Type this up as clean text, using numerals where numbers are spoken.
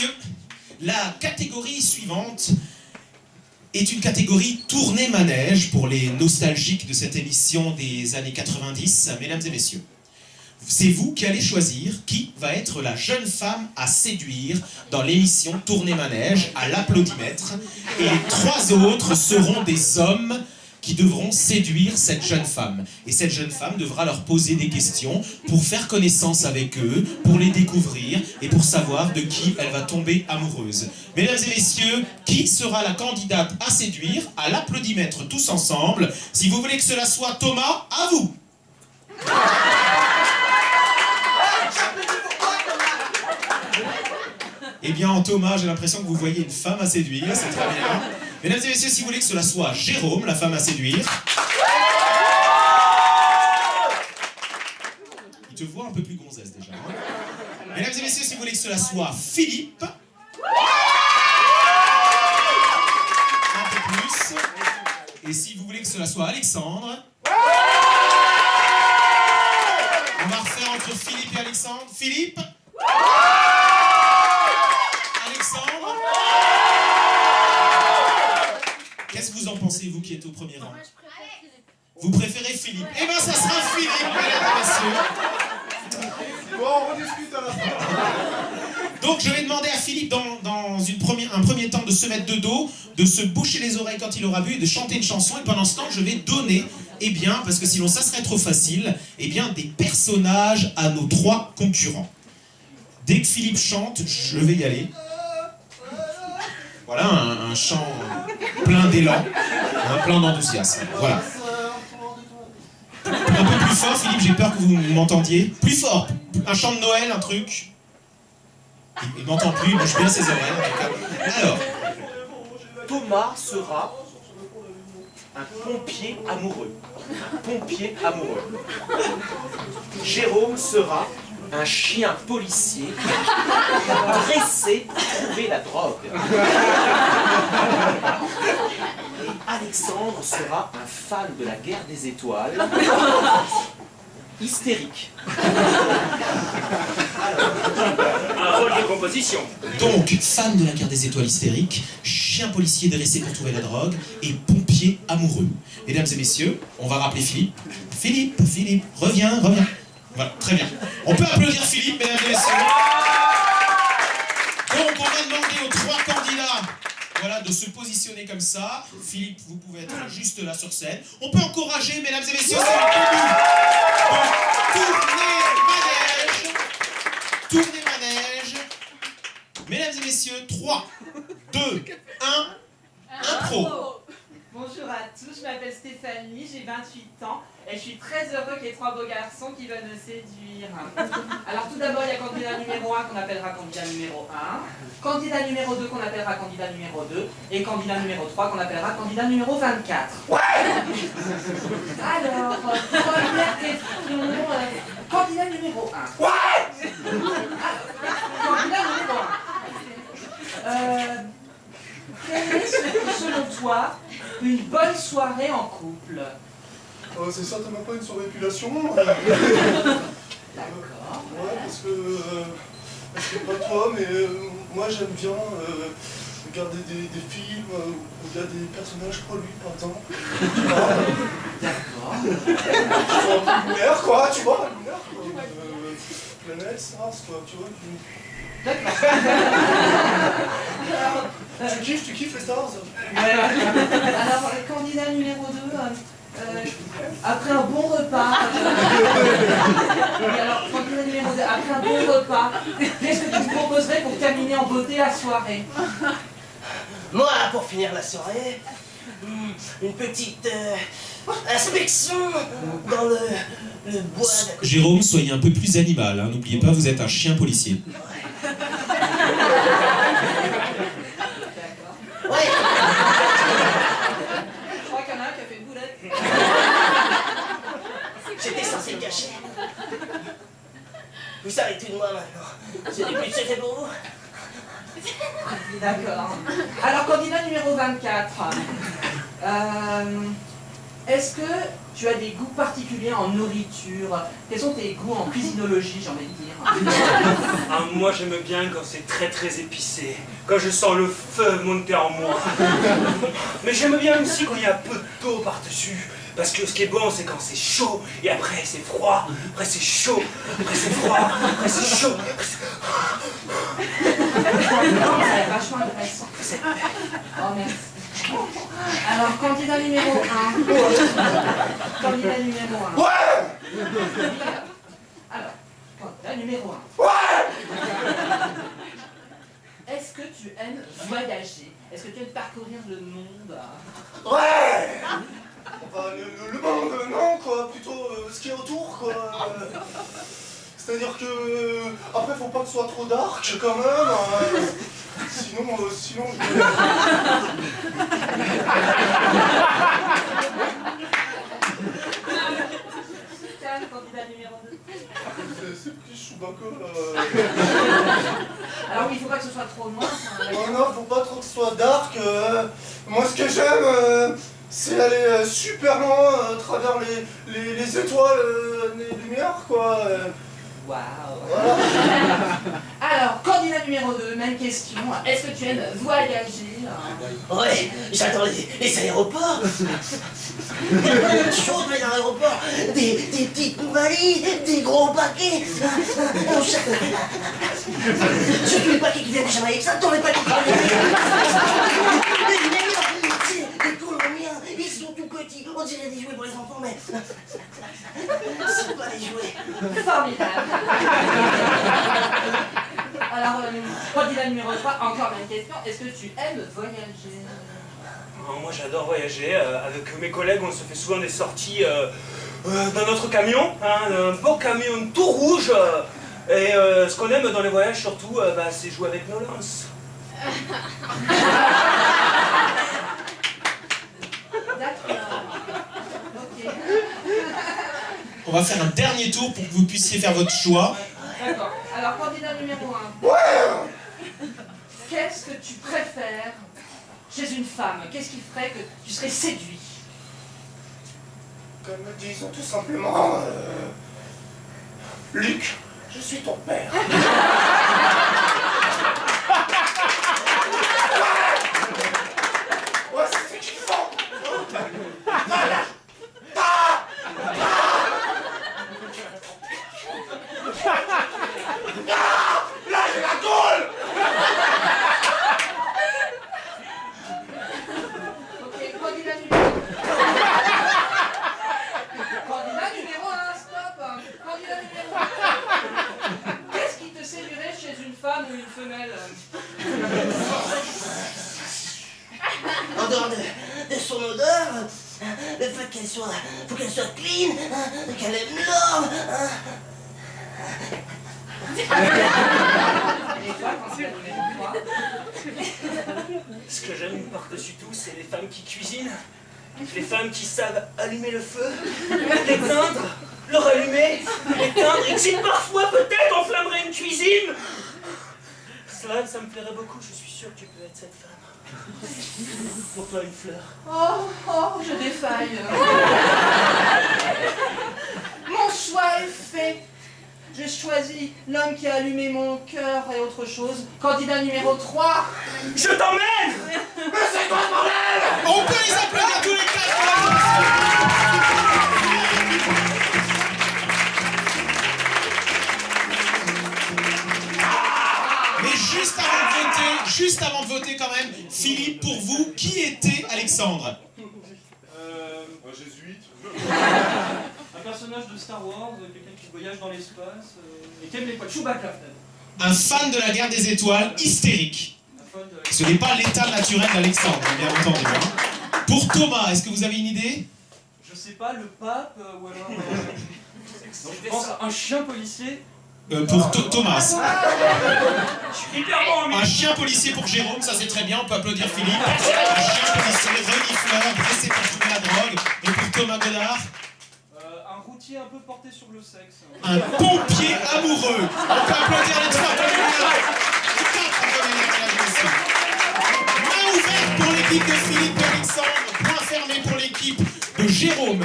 messieurs, la catégorie suivante est une catégorie tournée-manège pour les nostalgiques de cette émission des années 90, mesdames et messieurs. C'est vous qui allez choisir qui va être la jeune femme à séduire dans l'émission Tournée-manège à l'applaudimètre. Et les 3 autres seront des hommes qui devront séduire cette jeune femme. Et cette jeune femme devra leur poser des questions pour faire connaissance avec eux, pour les découvrir et pour savoir de qui elle va tomber amoureuse. Mesdames et messieurs, qui sera la candidate à séduire à l'applaudimètre tous ensemble? Si vous voulez que cela soit Thomas, à vous! Eh bien, en Thomas, j'ai l'impression que vous voyez une femme à séduire, c'est très bien. Mesdames et messieurs, si vous voulez que cela soit Jérôme, la femme à séduire. Il te voit un peu plus gonzesse déjà. Hein. Mesdames et messieurs, si vous voulez que cela soit Philippe. Un peu plus. Et si vous voulez que cela soit Alexandre. On va refaire entre Philippe et Alexandre. Philippe. Alexandre. Qu'est-ce que vous en pensez, vous qui êtes au premier rang? Vous préférez Philippe? Eh bien, ça sera Philippe, mesdames et messieurs. Bon, on rediscute à la fin. Donc, je vais demander à Philippe, dans un premier temps, de se mettre de dos, de se boucher les oreilles quand il aura vu, et de chanter une chanson. Et pendant ce temps, je vais donner, eh bien, parce que sinon ça serait trop facile, eh bien, des personnages à nos 3 concurrents. Dès que Philippe chante, je vais y aller. Voilà, un chant plein d'élan, plein d'enthousiasme. Voilà. Un peu plus fort, Philippe, j'ai peur que vous m'entendiez. Plus fort, un chant de Noël, un truc. Il m'entend plus, il bouge bien ses oreilles, en tout cas. Alors. Thomas sera un pompier amoureux. Un pompier amoureux. Jérôme sera un chien policier dressé pour trouver la drogue. Et Alexandre sera un fan de la guerre des étoiles, hystérique. Un rôle de composition. Donc, fan de la guerre des étoiles hystérique, chien policier dressé pour trouver la drogue et pompier amoureux. Mesdames et messieurs, on va rappeler Philippe. Philippe, reviens. Voilà, très bien. On peut applaudir Philippe, mesdames et messieurs. Donc, on va demander aux 3 candidats, voilà, de se positionner comme ça. Philippe, vous pouvez être juste là sur scène. On peut encourager, mesdames et messieurs, c'est le début de Tournée-manège. Mesdames et messieurs, 3, 2, 1, impro. Bonjour à tous, je m'appelle Stéphanie, j'ai 28 ans et je suis très heureux qu'il y ait 3 beaux garçons qui veulent me séduire. Alors tout d'abord, il y a candidat numéro 1 qu'on appellera candidat numéro 1, candidat numéro 2 qu'on appellera candidat numéro 2 et candidat numéro 3 qu'on appellera candidat numéro 24. Ouais. Alors, première question, candidat numéro 1. Ouais. Candidat numéro 1. Quelle est, selon toi, une bonne soirée en couple? C'est certainement pas une soirée épilation. D'accord. Ouais, parce que je sais pas toi, mais moi j'aime bien regarder des films où il y a des personnages poilus, par exemple. D'accord. Une lumière, quoi, tu vois, une lumière. Planète, Mars, quoi, tu vois. D'accord. Tu kiffes les stars? Ouais. Alors, candidat numéro 2, après un bon repas. Alors, candidat numéro 2, après un bon repas, qu'est-ce que tu me proposerais pour terminer en beauté la soirée? Moi, pour finir la soirée, une petite inspection dans le bois. Jérôme, soyez un peu plus animal, hein. N'oubliez pas, vous êtes un chien policier. Ouais. Je crois qu'il y en a un qui a fait une boulette. J'étais censé le cacher. Vous savez tout de moi maintenant. J'ai des plus c'était pour vous. D'accord. Alors, candidat numéro 24. Est-ce que Tu as des goûts particuliers en nourriture. Quels sont tes goûts en cuisinologie, j'ai envie de dire? Ah, moi j'aime bien quand c'est très épicé, quand je sens le feu monter en moi. Mais j'aime bien aussi quand il y a peu d'eau par-dessus. Parce que ce qui est bon, c'est quand c'est chaud, et après c'est froid, après c'est chaud, après c'est froid, après c'est chaud. Non, c'est vachement intéressant. Oh, merci. Alors, candidat numéro 1. Candidat numéro 1. Ouais! Alors, candidat numéro 1. Ouais! Est-ce que tu aimes voyager? Est-ce que tu aimes parcourir le monde? Ouais! Enfin, le monde, non, quoi, plutôt ce qu'il y a autour, quoi. C'est-à-dire que, après, faut pas que ce soit trop dark, quand même. Sinon, Calme, candidat numéro 2. c'est plus Chewbacca, Alors oui, il faut pas que ce soit trop noir. Oh non, faut pas trop que ce soit dark. Moi, ce que j'aime, c'est aller super loin à travers les étoiles, les lumières, quoi. Waouh. Voilà. Alors, candidat numéro 2, même question. Est-ce que tu aimes voyager? Ouais, j'adore les aéroports. Chaud dans les aéroports. Des petites valises, des gros paquets. Surtout les paquets qui viennent de Jamaïque, ça tombe les paquets qui viennent de Jamaïque. Les Colombiens, ils sont tout petits. On dirait des jouets pour les enfants, mais c'est pas des jouets. Formidable. Alors, candidat numéro 3, encore même question. Est-ce que tu aimes voyager? Moi j'adore voyager, avec mes collègues on se fait souvent des sorties dans notre camion, hein, un beau camion tout rouge. Et ce qu'on aime dans les voyages surtout, c'est jouer avec nos lances. D'accord. Ok. On va faire un dernier tour pour que vous puissiez faire votre choix. D'accord. Alors, candidat numéro 1. Ouais! Qu'est-ce que tu préfères chez une femme? Qu'est-ce qui ferait que tu serais séduit? Comme disons tout simplement, Luc, je suis ton père. Ouais, c'est kiffant. Là, j'ai la gaule. Ok, candidat numéro 1, stop. Candidat numéro 1. Qu'est-ce qui te séduirait chez une femme ou une femelle? En dehors de son odeur, le fait qu'elle soit, faut qu'elle soit clean, qu'elle aime l'or. Et toi, candidat numéro 3. Ce que j'aime par-dessus tout, c'est les femmes qui cuisinent, les femmes qui savent allumer le feu, l'éteindre, le rallumer, l'éteindre, et que si parfois peut-être on flammerait une cuisine. Cela, ça me plairait beaucoup, je suis sûr que tu peux être cette femme. Pour toi, une fleur. Oh, je défaille. Mon choix est fait. J'ai choisi l'homme qui a allumé mon cœur et autre chose. Candidat numéro 3. Je t'emmène. Mais c'est quoi ce bordel? On peut les applaudir tous les quatre. Mais juste avant de voter quand même, Philippe, pour vous, qui était Alexandre? Un jésuite. Un personnage de Star Wars, quelqu'un qui voyage dans l'espace et qui aime les potes. Chewbacca, peut-être. Un fan de la guerre des étoiles, hystérique. Un fan de... Ce n'est pas l'état naturel d'Alexandre, bien entendu. Hein. Pour Thomas, est-ce que vous avez une idée? Je sais pas, le pape, ou alors... donc, je pense à un chien policier. Pour Thomas. Je suis hyper bon en Un chien policier pour Jérôme, ça c'est très bien, on peut applaudir Philippe. Un chien policier renifleur, dressé pour trouver la drogue. Et pour Thomas Godard, Un routier un peu porté sur le sexe. un pompier amoureux. On peut applaudir les trois premiers. Main ouverte pour l'équipe de Philippe et Alexandre, point fermé pour l'équipe de Jérôme.